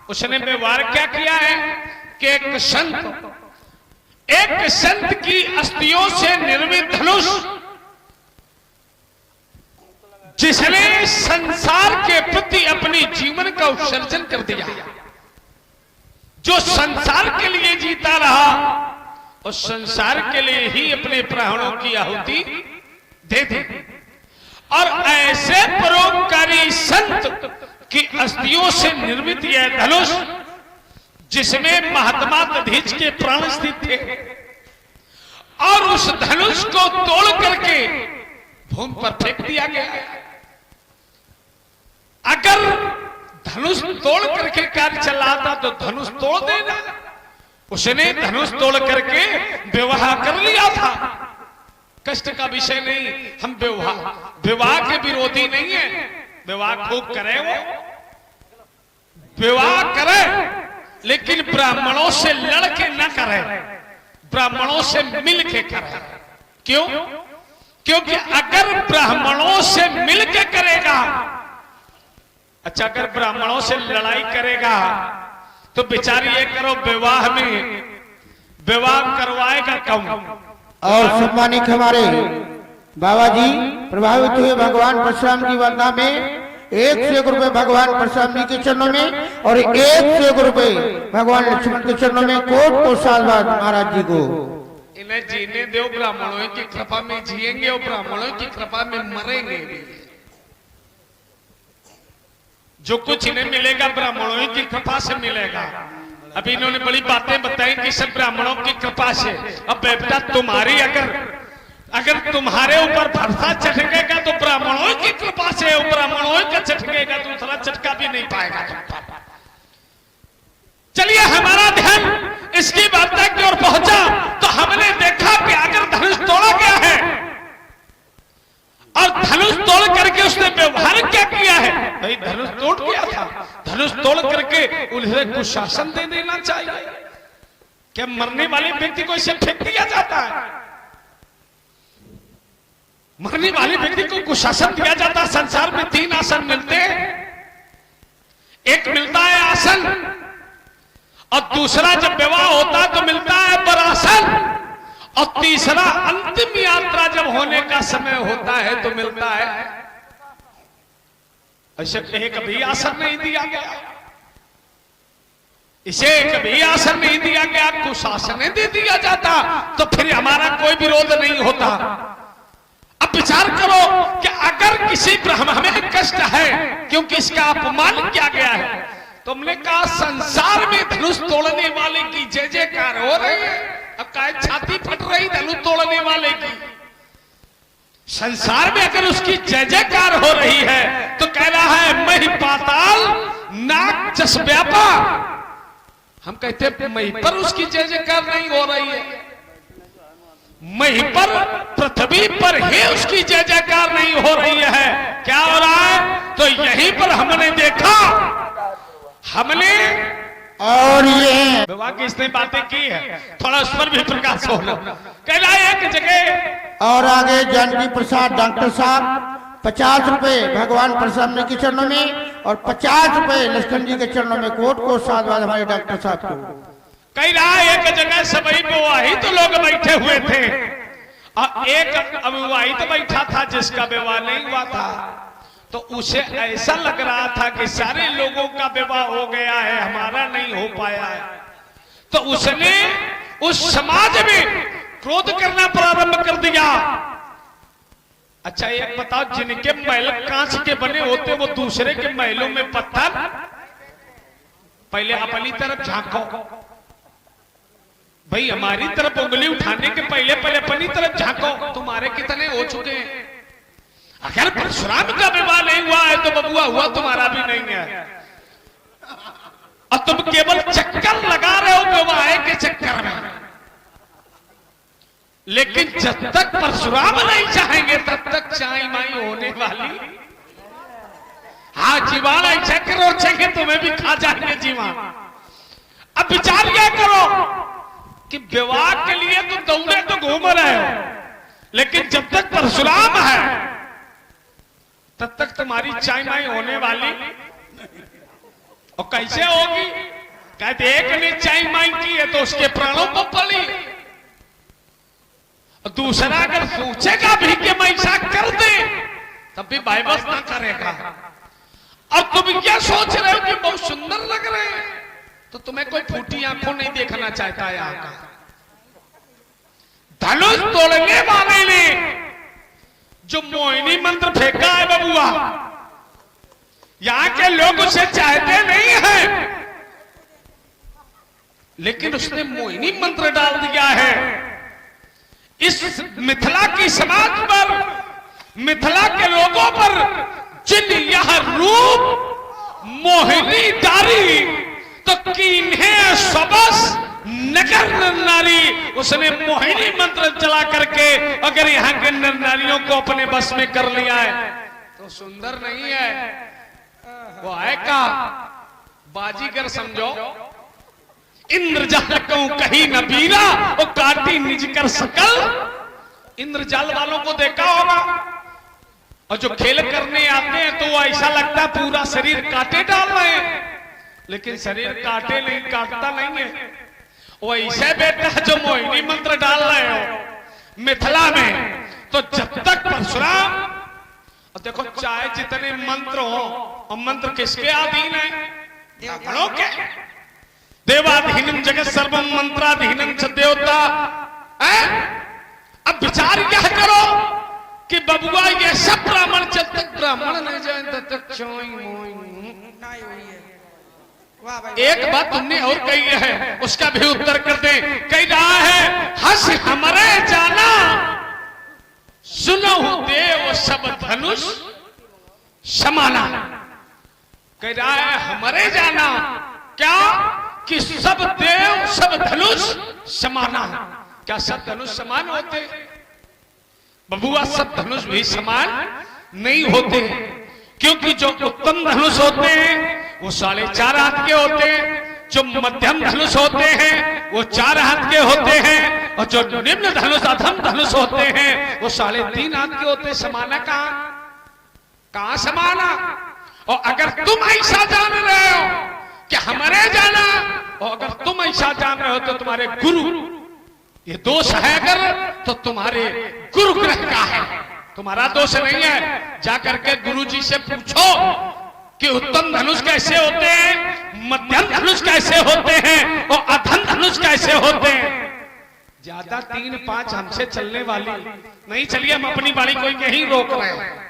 उसने व्यवहार क्या किया है कि एक संत की अस्थियों से निर्मित धनुष, जिसने संसार के प्रति अपने जीवन का उत्सर्जन कर दिया, जो संसार के लिए जीता रहा और संसार के लिए ही अपने प्राणों की आहुति दे दी। और ऐसे परोपकारी संत की अस्थियों से निर्मित यह धनुष, जिसमें महात्मा दधीच के प्राण स्थित थे, और उस धनुष को तोड़ करके भूमि पर फेंक दिया गया। अगर धनुष तोड़ करके कार्य चला था तो धनुष तोड़ देना, उसने धनुष तोड़ करके विवाह कर लिया था। कष्ट का विषय नहीं, हम विवाह के विरोधी नहीं है। विवाह खूब करे, वो विवाह करे, लेकिन ब्राह्मणों से लड़के न करे, ब्राह्मणों से मिलके करे। क्यों? क्योंकि अगर ब्राह्मणों से मिलके करेगा, अच्छा अगर ब्राह्मणों से लड़ाई करेगा तो बेचारी ये करो, विवाह में विवाह करवाएगा कौन? और सम्मानित हमारे बाबा जी प्रभावित हुए भगवान परशुराम की वंदना में 1 रुपए भगवान परशुराम जी के चरणों में और 1 रुपए भगवान लक्ष्मण के चरणों में कोट साधुवाद महाराज जी को। इन्हें जीने दो, ब्राह्मणों की कृपा में जिएंगे और ब्राह्मणों की कृपा में मरेंगे। जो कुछ इन्हें मिलेगा ब्राह्मणों की कृपा से मिलेगा। अभी इन्होंने बड़ी बातें बताई कि सब ब्राह्मणों की कृपा से। अब बेटा तुम्हारी अगर तुम्हारे ऊपर भरसा चटकेगा तो ब्राह्मणों की कृपा से, ब्राह्मणों का चटकेगा, दूसरा चटका भी नहीं पाएगा। चलिए हमारा ध्यान इसकी वार्ता की ओर पहुंचा तो हमने देखा कि अगर धनुष तोड़ा गया है और धनुष तोड़ करके उसने व्यवहार क्या किया है? भाई धनुष तोड़ गया था, धनुष तोड़ करके उन्हें कुशासन दे देना चाहिए। क्या मरने वाले व्यक्ति को इसे फेंक दिया जाता है? मरने वाले व्यक्ति को कुशासन दिया जाता है। संसार में 3 आसन मिलते हैं। एक मिलता है आसन, और दूसरा जब विवाह होता है तो मिलता है वरासन, और तीसरा अंतिम यात्रा जब होने का समय होता है तो मिलता है। ऐसे कभी आसन नहीं दिया गया, इसे कभी आसन नहीं दिया गया, कुशासन दे दिया जाता तो फिर हमारा कोई विरोध नहीं होता। अब विचार करो कि अगर किसी ब्राह्मण हमें कष्ट है क्योंकि इसका अपमान किया गया है, तो हमने कहा संसार में धनुष तोड़ने वाले की जय जयकार हो रही है। अब काय छाती फट रही धनुष तोड़ने वाले की। संसार में अगर उसकी जय जयकार हो रही है तो कह रहा है मही पाताल नाग जस व्यापा। हम कहते हैं मही पर उसकी जय जयकार नहीं हो रही है, मही पर पृथ्वी पर ही उसकी जय जयकार नहीं हो रही है। क्या हो रहा है? तो यहीं पर हमने देखा, हमने और ये विवाह की इसने बातें की है, थोड़ा उस पर भी प्रकाश हो रहा। कह रहा है एक जगह और आगे जानकी प्रसाद डॉक्टर साहब 50 रुपए भगवान परशुराम जी के चरणों में और 50 रुपए लक्ष्मण जी के चरणों में कोट साधुवाद हमारे डॉक्टर साहब को। कह रहा है एक जगह सभी विवाहित लोग बैठे हुए थे और एक अविवाहित बैठा था जिसका विवाह नहीं हुआ था। तो उसे ऐसा लग रहा था कि सारे लोगों का विवाह हो गया है, हमारा नहीं हो पाया है। तो उसने उस समाज में क्रोध करना प्रारंभ कर दिया। अच्छा एक बताओ, जिनके महल कांच के बने होते वो दूसरे के महलों में पत्थर, पहले अपनी तरफ झांको भाई, हमारी तरफ उंगली उठाने के पहले अपनी तरफ झांको। तुम्हारे कितने हो चुके हैं? अगर परशुराम का विवाह नहीं हुआ है तो बबुआ हुआ तुम्हारा भी नहीं है, और तुम केवल चक्कर लगा रहे हो विवाह के चक्कर में। लेकिन जब तक परशुराम नहीं चाहेंगे तब तक चाई माई होने वाली। हाँ जीवाना चक्र चाहिए तुम्हें भी खा जाएंगे जीवा। अब विचार क्या करो कि विवाह के लिए तो दौड़े तो घूम रहे हो, लेकिन जब तक परशुराम है तब तक तुम्हारी चाय माई होने वाली। और कैसे होगी? कहते एक ने चाय मांग की है तो उसके प्राणों को पड़ी, और दूसरा अगर सोचेगा भी कि मैं ऐसा कर दे तब भी बाइबस ना करेगा। अब तुम क्या सोच रहे हो कि बहुत सुंदर लग रहे हैं, तो तुम्हें कोई फूटी आंखों नहीं देखना चाहता है। यहाँ का धनुष तोड़ने वाले ने जो मोहिनी मंत्र फेंका है बबुआ, यहां के लोग उसे चाहते नहीं हैं, लेकिन उसने मोहिनी मंत्र डाल दिया है। इस मिथिला की समाज पर, मिथिला के लोगों पर जिन यह रूप मोहिनी डारी, तो किन्हें सबस नगर नर नारी उसने मोहिनी मंत्र चला करके अगर यहाँ के नर नारियों को अपने बस में कर लिया है तो सुंदर नहीं है वो है का बाजीगर समझो। इंद्रजाल को कहीं न बीरा और काटी निज कर सकल। इंद्रजाल वालों को देखा होगा, और जो खेल करने आते हैं तो वो ऐसा लगता है पूरा शरीर काटे डाल रहे हैं, लेकिन शरीर काटे नहीं, काटता नहीं है। वो ऐसे बेटा जो मोहिनी मंत्र डाल रहे हो मिथिला में, तो जब तक परशुराम, और देखो चाहे जितने मंत्र हो, और मंत्र किसके अधीन है? ब्राह्मणों के। देवाधीनम जगत सर्वम मंत्राधीनम च देवता। अब विचार क्या करो कि बबुआ ये सब ब्राह्मण, जब तक ब्राह्मण नहीं जाए तब तक चोई मोई नहीं हुई है। एक बात तुमने और कही है, उसका भी उत्तर कर दे। कह रहा है हंस हमारे जाना सुनो देव सब धनुष समाना। कह रहा है हमारे जाना क्या कि सब देव सब धनुष समाना। क्या सब धनुष समान होते? बबुआ सब धनुष भी समान नहीं होते, क्योंकि जो उत्तम धनुष होते हैं वो 4.5 हाथ के होते हैं, जो मध्यम धनुष होते हैं वो 4 हाथ के होते हैं, और जो निम्न धनुष अधम धनुष होते हैं वो 3.5 हाथ के होते हैं। समाना कहां समाना? और अगर तुम ऐसा जान रहे हो कि हमारे जाना, और अगर तुम ऐसा जान रहे हो तो तुम्हारे गुरु ये दोष है, अगर तो तुम्हारे गुरु ग्रह का है, तुम्हारा दोष नहीं है। जाकर के गुरु जी से पूछो कि उत्तम धनुष कैसे होते हैं, मध्यम धनुष कैसे होते हैं, और अधम धनुष कैसे होते हैं। ज्यादा 3-5 हमसे चलने वाली नहीं, चलिए हम अपनी बाड़ी कोई यहीं रोक रहे हैं।